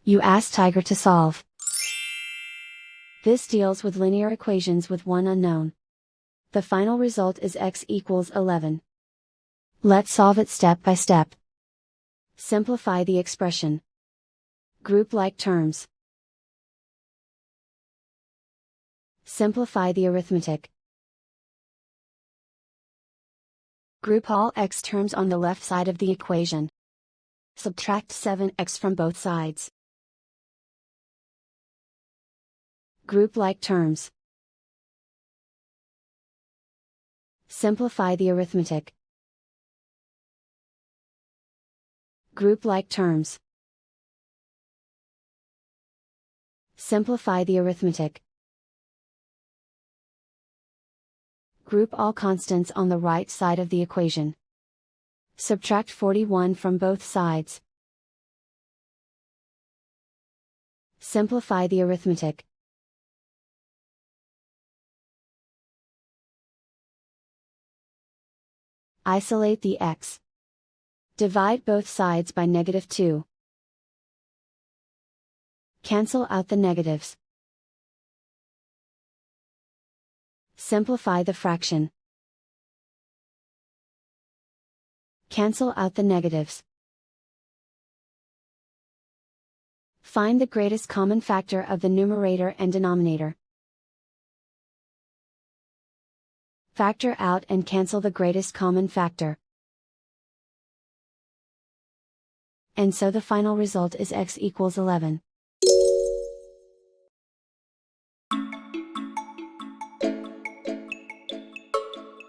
You ask Tiger to solve. This deals with linear equations with one unknown. The final result is x equals 11. Let's solve it step by step. Simplify the expression. Group like terms. Simplify the arithmetic. Group all x terms on the left side of the equation. Subtract 7x from both sides. Group like terms. Simplify the arithmetic. Group like terms. Simplify the arithmetic. Group all constants on the right side of the equation. Subtract 41 from both sides. Simplify the arithmetic. Isolate the x. Divide both sides by -2. Cancel out the negatives. Simplify the fraction. Cancel out the negatives. Find the greatest common factor of the numerator and denominator. Factor out and cancel the greatest common factor. And so the final result is x equals 11.